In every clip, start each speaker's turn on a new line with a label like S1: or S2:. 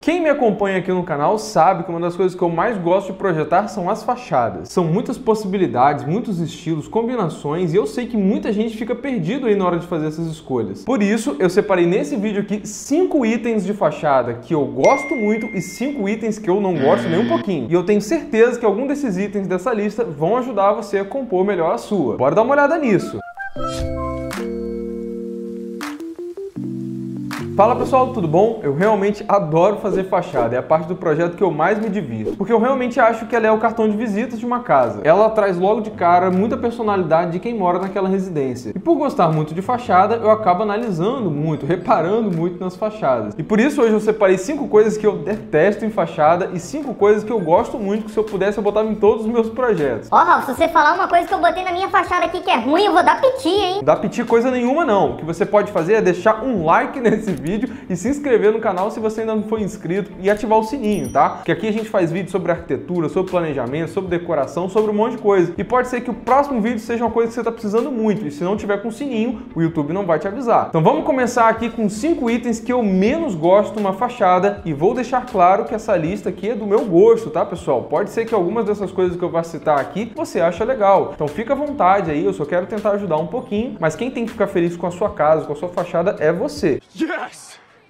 S1: Quem me acompanha aqui no canal sabe que uma das coisas que eu mais gosto de projetar são as fachadas. São muitas possibilidades, muitos estilos, combinações e eu sei que muita gente fica perdido aí na hora de fazer essas escolhas. Por isso, eu separei nesse vídeo aqui 5 itens de fachada que eu gosto muito e 5 itens que eu não gosto nem um pouquinho. E eu tenho certeza que algum desses itens dessa lista vão ajudar você a compor melhor a sua. Bora dar uma olhada nisso! Fala pessoal, tudo bom? Eu realmente adoro fazer fachada, é a parte do projeto que eu mais me divirto, porque eu realmente acho que ela é o cartão de visitas de uma casa. Ela traz logo de cara muita personalidade de quem mora naquela residência. E por gostar muito de fachada, eu acabo analisando muito, reparando muito nas fachadas. E por isso hoje eu separei 5 coisas que eu detesto em fachada e 5 coisas que eu gosto muito, que se eu pudesse eu botava em todos os meus projetos.
S2: Ó, Ralf, se você falar uma coisa que eu botei na minha fachada aqui que é ruim, eu vou dar piti, hein?
S1: Não dá piti coisa nenhuma não. O que você pode fazer é deixar um like nesse vídeo e se inscrever no canal se você ainda não for inscrito e ativar o sininho, tá? Porque aqui a gente faz vídeos sobre arquitetura, sobre planejamento, sobre decoração, sobre um monte de coisa. E pode ser que o próximo vídeo seja uma coisa que você está precisando muito e se não tiver com sininho, o YouTube não vai te avisar. Então vamos começar aqui com 5 itens que eu menos gosto numa fachada e vou deixar claro que essa lista aqui é do meu gosto, tá, pessoal? Pode ser que algumas dessas coisas que eu vou citar aqui você acha legal. Então fica à vontade aí, eu só quero tentar ajudar um pouquinho, mas quem tem que ficar feliz com a sua casa, com a sua fachada é você. Yes!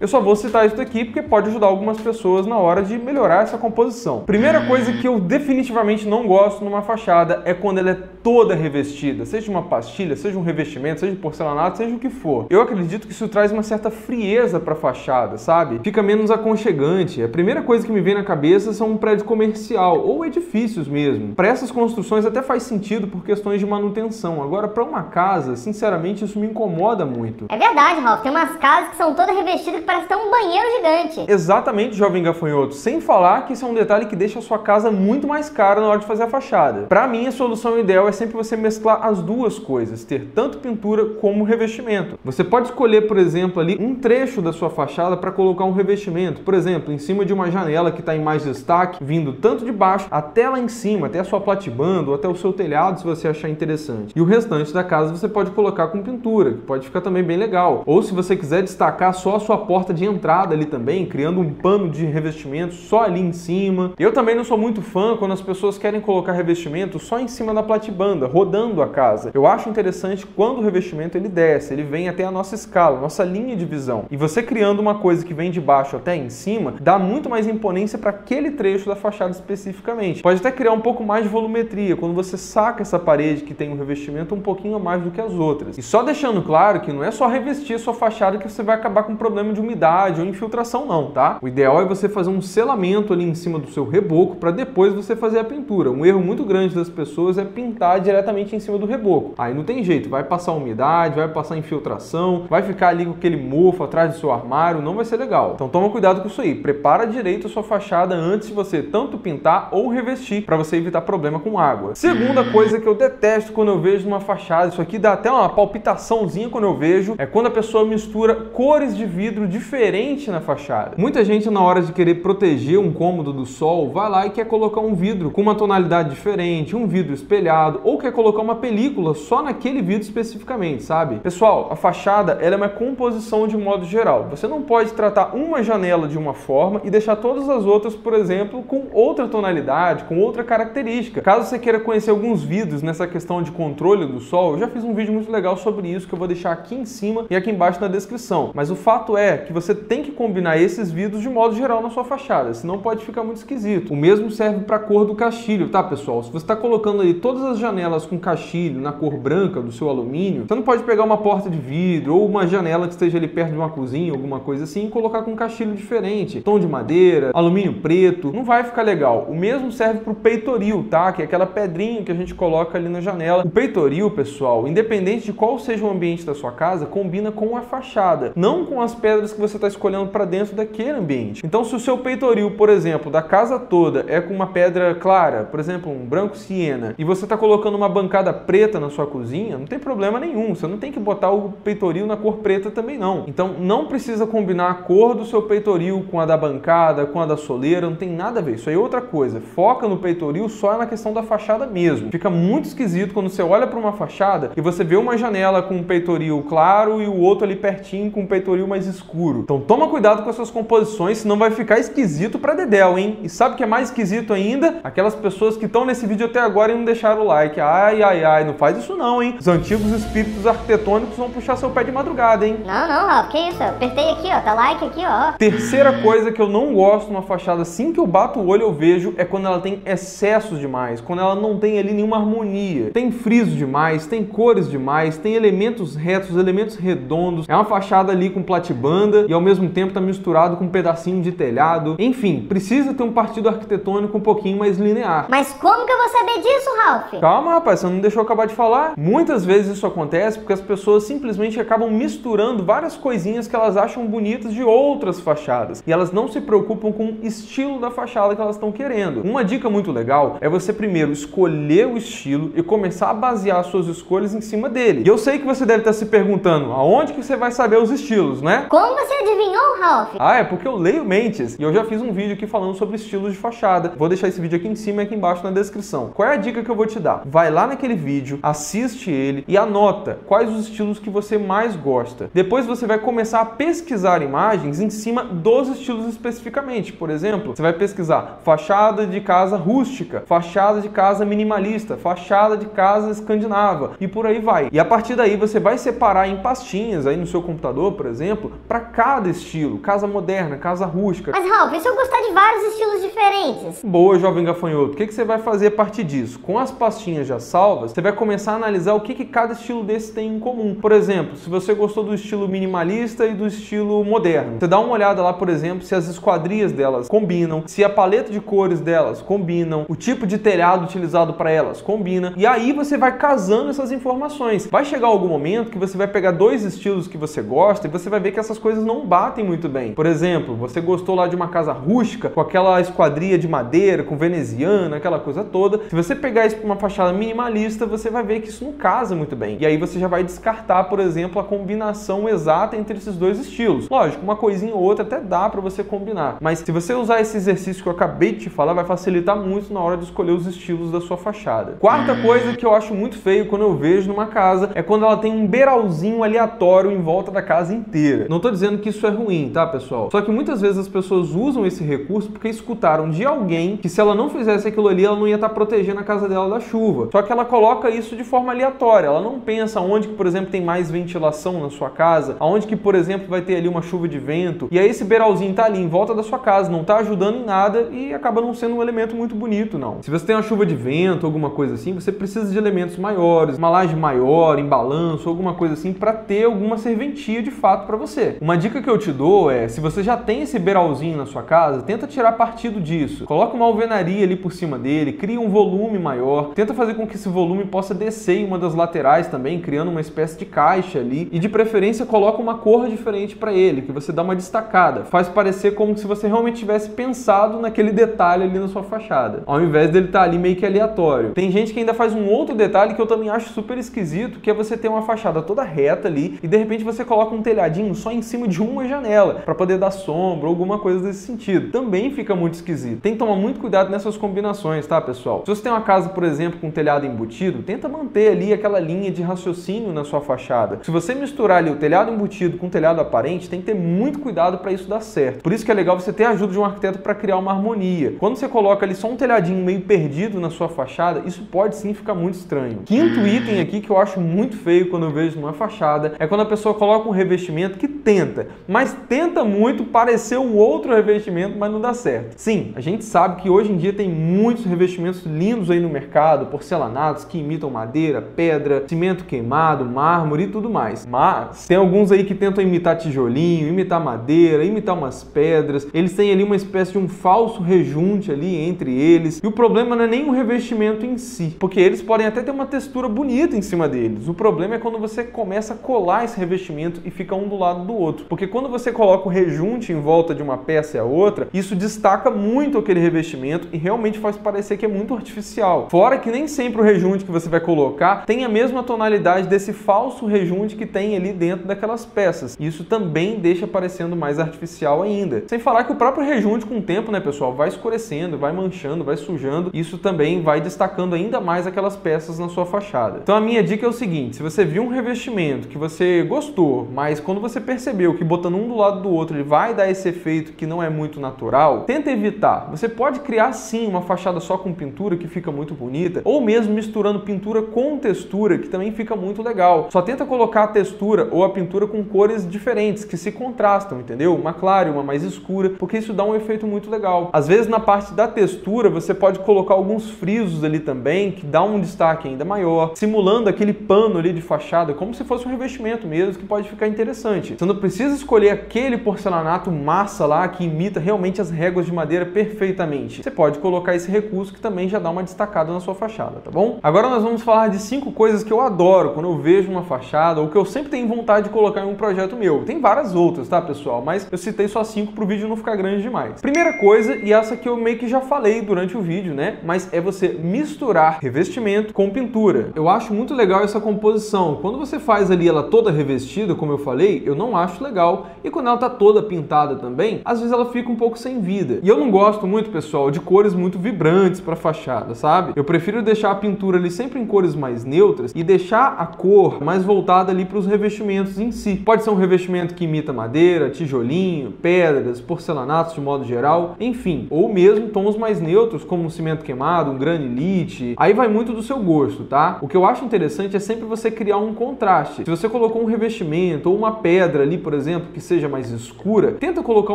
S1: Eu só vou citar isso daqui porque pode ajudar algumas pessoas na hora de melhorar essa composição. Primeira coisa que eu definitivamente não gosto numa fachada é quando ela é toda revestida, seja uma pastilha, seja um revestimento, seja de porcelanato, seja o que for. Eu acredito que isso traz uma certa frieza para a fachada, sabe? Fica menos aconchegante. A primeira coisa que me vem na cabeça são um prédio comercial ou edifícios mesmo. Para essas construções até faz sentido por questões de manutenção. Agora, para uma casa, sinceramente, isso me incomoda muito.
S2: É verdade, Ralf. Tem umas casas que são todas revestidas que parece ter um banheiro gigante.
S1: Exatamente, jovem gafanhoto. Sem falar que isso é um detalhe que deixa a sua casa muito mais cara na hora de fazer a fachada. Para mim, a solução ideal é sempre você mesclar as duas coisas, ter tanto pintura como revestimento. Você pode escolher, por exemplo, ali um trecho da sua fachada para colocar um revestimento. Por exemplo, em cima de uma janela que está em mais destaque, vindo tanto de baixo até lá em cima, até a sua platibanda ou até o seu telhado, se você achar interessante. E o restante da casa você pode colocar com pintura, que pode ficar também bem legal. Ou se você quiser destacar só a sua porta de entrada ali também, criando um pano de revestimento só ali em cima. Eu também não sou muito fã quando as pessoas querem colocar revestimento só em cima da platibanda, rodando a casa. Eu acho interessante quando o revestimento ele desce, ele vem até a nossa escala, nossa linha de visão. E você criando uma coisa que vem de baixo até em cima, dá muito mais imponência para aquele trecho da fachada especificamente. Pode até criar um pouco mais de volumetria, quando você saca essa parede que tem um revestimento um pouquinho a mais do que as outras. E só deixando claro que não é só revestir a sua fachada que você vai acabar com problema de umidade ou infiltração não, tá? O ideal é você fazer um selamento ali em cima do seu reboco para depois você fazer a pintura. Um erro muito grande das pessoas é pintar diretamente em cima do reboco. Aí não tem jeito, vai passar umidade, vai passar infiltração, vai ficar ali com aquele mofo atrás do seu armário, não vai ser legal. Então toma cuidado com isso aí, prepara direito a sua fachada antes de você tanto pintar ou revestir para você evitar problema com água. Segunda coisa que eu detesto quando eu vejo numa fachada, isso aqui dá até uma palpitaçãozinha quando eu vejo, é quando a pessoa mistura cores de vidro diferente na fachada. Muita gente na hora de querer proteger um cômodo do sol, vai lá e quer colocar um vidro com uma tonalidade diferente, um vidro espelhado, ou quer colocar uma película só naquele vidro especificamente, sabe? Pessoal, a fachada ela é uma composição de modo geral. Você não pode tratar uma janela de uma forma e deixar todas as outras, por exemplo, com outra tonalidade, com outra característica. Caso você queira conhecer alguns vídeos nessa questão de controle do sol, eu já fiz um vídeo muito legal sobre isso que eu vou deixar aqui em cima e aqui embaixo na descrição. Mas o fato é que você tem que combinar esses vidros de modo geral na sua fachada, senão pode ficar muito esquisito. O mesmo serve para a cor do caixilho, tá, pessoal? Se você está colocando ali todas as janelas com caixilho na cor branca do seu alumínio, você não pode pegar uma porta de vidro ou uma janela que esteja ali perto de uma cozinha, alguma coisa assim, e colocar com caixilho diferente, tom de madeira, alumínio preto, não vai ficar legal. O mesmo serve para o peitoril, tá? Que é aquela pedrinha que a gente coloca ali na janela. O peitoril, pessoal, independente de qual seja o ambiente da sua casa, combina com a fachada, não com as pedras que você está escolhendo para dentro daquele ambiente. Então, se o seu peitoril, por exemplo, da casa toda é com uma pedra clara, por exemplo, um branco siena, e você está colocando colocando uma bancada preta na sua cozinha, não tem problema nenhum. Você não tem que botar o peitoril na cor preta também não. Então não precisa combinar a cor do seu peitoril com a da bancada, com a da soleira, não tem nada a ver. Isso aí é outra coisa. Foca no peitoril só na questão da fachada mesmo. Fica muito esquisito quando você olha para uma fachada e você vê uma janela com um peitoril claro e o outro ali pertinho com um peitoril mais escuro. Então toma cuidado com essas composições, senão vai ficar esquisito pra dedéu, hein? E sabe o que é mais esquisito ainda? Aquelas pessoas que estão nesse vídeo até agora e não deixaram o like. Ai, ai, ai, não faz isso não, hein? Os antigos espíritos arquitetônicos vão puxar seu pé de madrugada, hein?
S2: Não, Ralph, que isso? Eu apertei aqui, ó, tá like aqui, ó.
S1: Terceira coisa que eu não gosto numa fachada, assim que eu bato o olho eu vejo, é quando ela tem excessos demais, quando ela não tem ali nenhuma harmonia. Tem friso demais, tem cores demais, tem elementos retos, elementos redondos. É uma fachada ali com platibanda e ao mesmo tempo tá misturado com um pedacinho de telhado. Enfim, precisa ter um partido arquitetônico um pouquinho mais linear.
S2: Mas como que eu vou saber disso, Ralph?
S1: Calma, rapaz, você não deixou eu acabar de falar? Muitas vezes isso acontece porque as pessoas simplesmente acabam misturando várias coisinhas que elas acham bonitas de outras fachadas e elas não se preocupam com o estilo da fachada que elas estão querendo. Uma dica muito legal é você primeiro escolher o estilo e começar a basear suas escolhas em cima dele. E eu sei que você deve estar se perguntando aonde que você vai saber os estilos, né?
S2: Como você adivinhou, Ralph?
S1: Ah, é porque eu leio mentes e eu já fiz um vídeo aqui falando sobre estilos de fachada. Vou deixar esse vídeo aqui em cima e aqui embaixo na descrição. Qual é a dica que eu vou te dar? Vai lá naquele vídeo, assiste ele e anota quais os estilos que você mais gosta. Depois você vai começar a pesquisar imagens em cima dos estilos especificamente. Por exemplo, você vai pesquisar fachada de casa rústica, fachada de casa minimalista, fachada de casa escandinava e por aí vai. E a partir daí você vai separar em pastinhas aí no seu computador, por exemplo, para cada estilo. Casa moderna, casa rústica.
S2: Mas, Ralph, e se eu gostar de vários estilos diferentes?
S1: Boa, jovem gafanhoto. O que você vai fazer a partir disso? Com as pastinhas já salvas, você vai começar a analisar o que cada estilo desse tem em comum. Por exemplo, se você gostou do estilo minimalista e do estilo moderno, você dá uma olhada lá, por exemplo, se as esquadrias delas combinam, se a paleta de cores delas combinam, o tipo de telhado utilizado para elas combina, e aí você vai casando essas informações. Vai chegar algum momento que você vai pegar dois estilos que você gosta e você vai ver que essas coisas não batem muito bem. Por exemplo, você gostou lá de uma casa rústica com aquela esquadria de madeira, com veneziana, aquela coisa toda. Se você pegar isso para uma fachada minimalista, você vai ver que isso não casa muito bem. E aí você já vai descartar, por exemplo, a combinação exata entre esses dois estilos. Lógico, uma coisinha ou outra até dá para você combinar. Mas se você usar esse exercício que eu acabei de te falar, vai facilitar muito na hora de escolher os estilos da sua fachada. Quarta coisa que eu acho muito feio quando eu vejo numa casa é quando ela tem um beiralzinho aleatório em volta da casa inteira. Não tô dizendo que isso é ruim, tá, pessoal? Só que muitas vezes as pessoas usam esse recurso porque escutaram de alguém que se ela não fizesse aquilo ali, ela não ia estar protegendo a casa dela da chuva. Só que ela coloca isso de forma aleatória. Ela não pensa onde que, por exemplo, tem mais ventilação na sua casa, aonde que, por exemplo, vai ter ali uma chuva de vento. E aí esse beiralzinho tá ali em volta da sua casa, não tá ajudando em nada e acaba não sendo um elemento muito bonito, não. Se você tem uma chuva de vento, alguma coisa assim, você precisa de elementos maiores, uma laje maior, em balanço, alguma coisa assim, para ter alguma serventia de fato para você. Uma dica que eu te dou é, se você já tem esse beiralzinho na sua casa, tenta tirar partido disso. Coloca uma alvenaria ali por cima dele, cria um volume maior, tenta fazer com que esse volume possa descer em uma das laterais também, criando uma espécie de caixa ali, e de preferência coloca uma cor diferente para ele, que você dá uma destacada. Faz parecer como se você realmente tivesse pensado naquele detalhe ali na sua fachada, ao invés dele estar ali meio que aleatório. Tem gente que ainda faz um outro detalhe que eu também acho super esquisito, que é você ter uma fachada toda reta ali e de repente você coloca um telhadinho só em cima de uma janela, para poder dar sombra ou alguma coisa desse sentido. Também fica muito esquisito. Tem que tomar muito cuidado nessas combinações, tá, pessoal? Se você tem uma casa, por exemplo, com telhado embutido, tenta manter ali aquela linha de raciocínio na sua fachada. Se você misturar ali o telhado embutido com o telhado aparente, tem que ter muito cuidado para isso dar certo. Por isso que é legal você ter a ajuda de um arquiteto para criar uma harmonia. Quando você coloca ali só um telhadinho meio perdido na sua fachada, isso pode sim ficar muito estranho. Quinto item aqui que eu acho muito feio quando eu vejo numa fachada é quando a pessoa coloca um revestimento que tenta, mas tenta muito parecer um outro revestimento, mas não dá certo. Sim, a gente sabe que hoje em dia tem muitos revestimentos lindos aí no mercado, porcelanatos que imitam madeira, pedra, cimento queimado, mármore e tudo mais. Mas tem alguns aí que tentam imitar tijolinho, imitar madeira, imitar umas pedras. Eles têm ali uma espécie de um falso rejunte ali entre eles. E o problema não é nem o revestimento em si, porque eles podem até ter uma textura bonita em cima deles. O problema é quando você começa a colar esse revestimento e fica um do lado do outro. Porque quando você coloca o rejunte em volta de uma peça e a outra, isso destaca muito aquele revestimento e realmente faz parecer que é muito artificial. Fora que nem nem sempre o rejunte que você vai colocar tem a mesma tonalidade desse falso rejunte que tem ali dentro daquelas peças. Isso também deixa parecendo mais artificial ainda. Sem falar que o próprio rejunte com o tempo, né, pessoal, vai escurecendo, vai manchando, vai sujando. Isso também vai destacando ainda mais aquelas peças na sua fachada. Então a minha dica é o seguinte: se você viu um revestimento que você gostou, mas quando você percebeu que botando um do lado do outro ele vai dar esse efeito que não é muito natural, tenta evitar. Você pode criar sim uma fachada só com pintura que fica muito bonita, ou mesmo misturando pintura com textura, que também fica muito legal. Só tenta colocar a textura ou a pintura com cores diferentes, que se contrastam, entendeu? Uma clara e uma mais escura, porque isso dá um efeito muito legal. Às vezes na parte da textura você pode colocar alguns frisos ali também, que dá um destaque ainda maior, simulando aquele pano ali de fachada, como se fosse um revestimento mesmo, que pode ficar interessante. Você não precisa escolher aquele porcelanato massa lá, que imita realmente as réguas de madeira perfeitamente. Você pode colocar esse recurso que também já dá uma destacada na sua fachada, tá bom? Agora nós vamos falar de 5 coisas que eu adoro quando eu vejo uma fachada, ou que eu sempre tenho vontade de colocar em um projeto meu. Tem várias outras, tá, pessoal? Mas eu citei só 5 para o vídeo não ficar grande demais. Primeira coisa, e essa que eu meio que já falei durante o vídeo, né? Mas é você misturar revestimento com pintura. Eu acho muito legal essa composição. Quando você faz ali ela toda revestida, como eu falei, eu não acho legal. E quando ela tá toda pintada também, às vezes ela fica um pouco sem vida. E eu não gosto muito, pessoal, de cores muito vibrantes para fachada, sabe? Eu prefiro deixar a pintura ali sempre em cores mais neutras e deixar a cor mais voltada ali para os revestimentos em si. Pode ser um revestimento que imita madeira, tijolinho, pedras, porcelanatos de modo geral, enfim. Ou mesmo tons mais neutros, como um cimento queimado, um granilite. Aí vai muito do seu gosto, tá? O que eu acho interessante é sempre você criar um contraste. Se você colocou um revestimento ou uma pedra ali, por exemplo, que seja mais escura, tenta colocar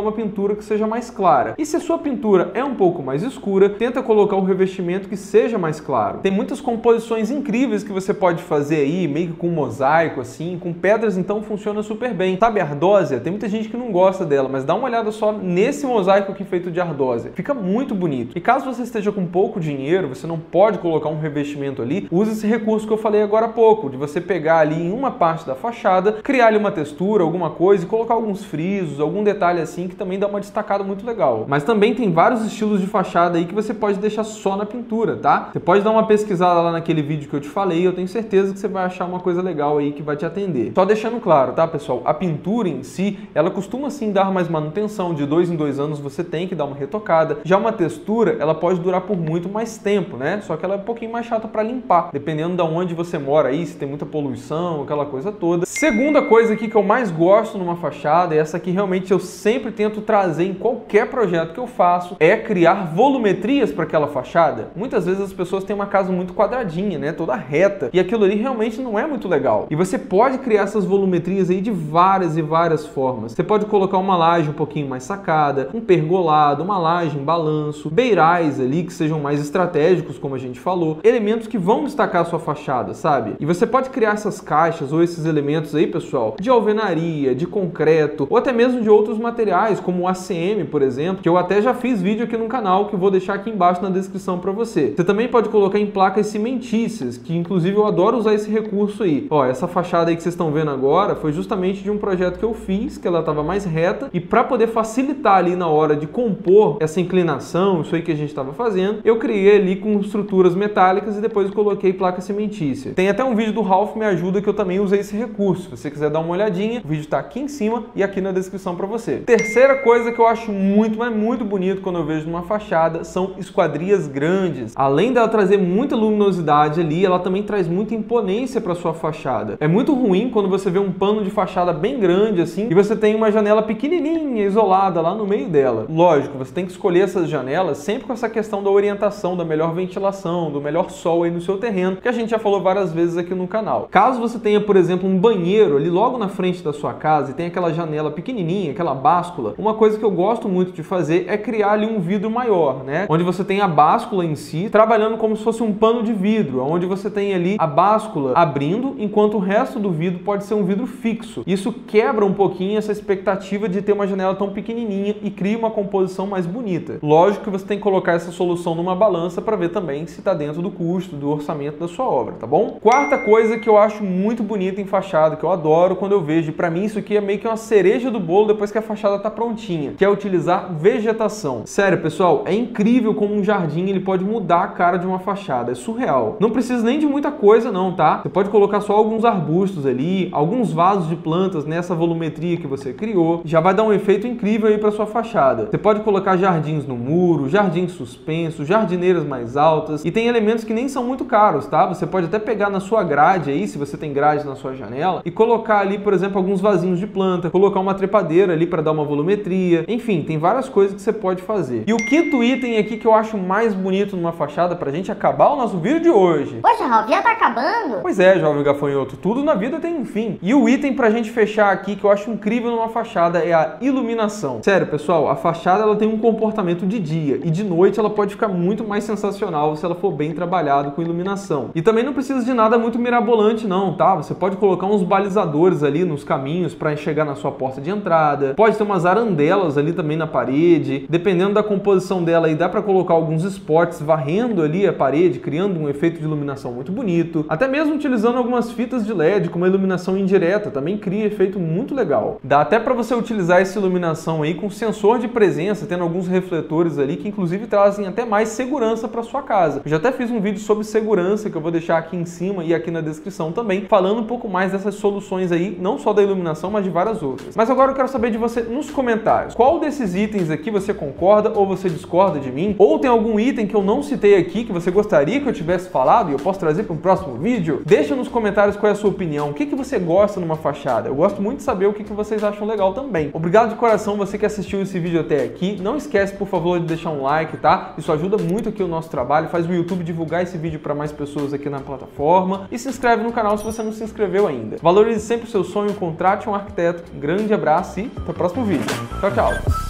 S1: uma pintura que seja mais clara. E se a sua pintura é um pouco mais escura, tenta colocar um revestimento que seja mais claro. Tem muitas composições incríveis que você pode fazer aí, meio que com mosaico, assim, com pedras, então funciona super bem. Sabe a ardósia? Tem muita gente que não gosta dela, mas dá uma olhada só nesse mosaico aqui feito de ardósia. Fica muito bonito. E caso você esteja com pouco dinheiro, você não pode colocar um revestimento ali, use esse recurso que eu falei agora há pouco, de você pegar ali em uma parte da fachada, criar ali uma textura, alguma coisa e colocar alguns frisos, algum detalhe assim que também dá uma destacada muito legal. Mas também tem vários estilos de fachada aí que você pode deixar só na pintura, tá? Você pode dar uma pesquisada lá naquele vídeo que eu te falei, eu tenho certeza que você vai achar uma coisa legal aí que vai te atender. Só deixando claro, tá, pessoal? A pintura em si, ela costuma sim dar mais manutenção, de 2 em 2 anos você tem que dar uma retocada. Já uma textura, ela pode durar por muito mais tempo, né? Só que ela é um pouquinho mais chata para limpar, dependendo de onde você mora aí, se tem muita poluição, aquela coisa toda. Segunda coisa aqui que eu mais gosto numa fachada, e essa aqui realmente eu sempre tento trazer em qualquer projeto que eu faço, é criar volumetrias para aquela fachada. Muitas vezes as pessoas têm uma casa muito quadradinha, né? Toda reta, e aquilo ali realmente não é muito legal. E você pode criar essas volumetrias aí de várias e várias formas. Você pode colocar uma laje um pouquinho mais sacada, um pergolado, uma laje em balanço, beirais ali que sejam mais estratégicos, como a gente falou, elementos que vão destacar a sua fachada, sabe? E você pode criar essas caixas ou esses elementos aí, pessoal, de alvenaria, de concreto, ou até mesmo de outros materiais, como o ACM, por exemplo, que eu até já fiz vídeo aqui no canal, que eu vou deixar aqui embaixo na descrição para você. Você também pode colocar em placas cimentícias, que inclusive eu adoro usar esse recurso aí. Ó, essa fachada aí que vocês estão vendo agora foi justamente de um projeto que eu fiz, que ela estava mais reta, e para poder facilitar ali na hora de compor essa inclinação, isso aí que a gente estava fazendo, eu criei ali com estruturas metálicas e depois coloquei placa cimentícia. Tem até um vídeo do Ralph Me Ajuda que eu também usei esse recurso. Se você quiser dar uma olhadinha, o vídeo está aqui em cima e aqui na descrição para você. Terceira coisa que eu acho muito, mas muito bonito quando eu vejo numa fachada são esquadrias grandes. Além dela trazer muita luminosidade ali, ela também traz muita imponência para sua fachada. É muito ruim quando você vê um pano de fachada bem grande assim e você tem uma janela pequenininha, isolada lá no meio dela. Lógico, você tem que escolher essas janelas sempre com essa questão da orientação, da melhor ventilação, do melhor sol aí no seu terreno, que a gente já falou várias vezes aqui no canal. Caso você tenha, por exemplo, um banheiro ali logo na frente da sua casa e tem aquela janela pequenininha, aquela báscula, uma coisa que eu gosto muito de fazer é criar ali um vidro maior, né? Onde você tem a báscula em si, trabalhando como se fosse um pano de vidro, onde você tem ali a báscula abrindo, enquanto o resto do vidro pode ser um vidro fixo. Isso quebra um pouquinho essa expectativa de ter uma janela tão pequenininha e cria uma composição mais bonita. Lógico que você tem que colocar essa solução numa balança para ver também se está dentro do custo, do orçamento da sua obra, tá bom? Quarta coisa que eu acho muito bonita em fachada, que eu adoro quando eu vejo, e para mim isso aqui é meio que uma cereja do bolo depois que a fachada tá prontinha, que é utilizar vegetação. Sério, pessoal, é incrível como um jardim ele pode mudar a cara de uma fachada. fachada, é surreal. Não precisa nem de muita coisa não, tá? Você pode colocar só alguns arbustos ali, alguns vasos de plantas nessa volumetria que você criou, já vai dar um efeito incrível aí para sua fachada. Você pode colocar jardins no muro, jardins suspensos, jardineiras mais altas, e tem elementos que nem são muito caros, tá? Você pode até pegar na sua grade aí, se você tem grade na sua janela, e colocar ali, por exemplo, alguns vasinhos de planta, colocar uma trepadeira ali para dar uma volumetria. Enfim, tem várias coisas que você pode fazer. E o quinto item aqui que eu acho mais bonito numa fachada pra gente acabar o nosso vídeo de hoje.
S2: Poxa, Ralf, já tá acabando?
S1: Pois é, jovem gafanhoto, tudo na vida tem um fim. E o item pra gente fechar aqui que eu acho incrível numa fachada é a iluminação. Sério, pessoal, a fachada ela tem um comportamento de dia e de noite ela pode ficar muito mais sensacional se ela for bem trabalhado com iluminação. E também não precisa de nada muito mirabolante não, tá? Você pode colocar uns balizadores ali nos caminhos para chegar na sua porta de entrada. Pode ter umas arandelas ali também na parede. Dependendo da composição dela aí, dá para colocar alguns spots varrendo ali a parede, criando um efeito de iluminação muito bonito. Até mesmo utilizando algumas fitas de LED com uma iluminação indireta, também cria efeito muito legal. Dá até para você utilizar essa iluminação aí com sensor de presença, tendo alguns refletores ali que inclusive trazem até mais segurança para sua casa. Eu já até fiz um vídeo sobre segurança que eu vou deixar aqui em cima e aqui na descrição também, falando um pouco mais dessas soluções aí, não só da iluminação, mas de várias outras. Mas agora eu quero saber de você nos comentários. Qual desses itens aqui você concorda ou você discorda de mim? Ou tem algum item que eu não citei aqui que você gostaria que eu tivesse falado e eu posso trazer para um próximo vídeo? Deixa nos comentários qual é a sua opinião. O que você gosta numa fachada? Eu gosto muito de saber o que vocês acham legal também. Obrigado de coração você que assistiu esse vídeo até aqui. Não esquece, por favor, de deixar um like, tá? Isso ajuda muito aqui o nosso trabalho, faz o YouTube divulgar esse vídeo para mais pessoas aqui na plataforma. E se inscreve no canal se você não se inscreveu ainda. Valorize sempre o seu sonho, contrate um arquiteto. Um grande abraço e até o próximo vídeo. Tchau, tchau!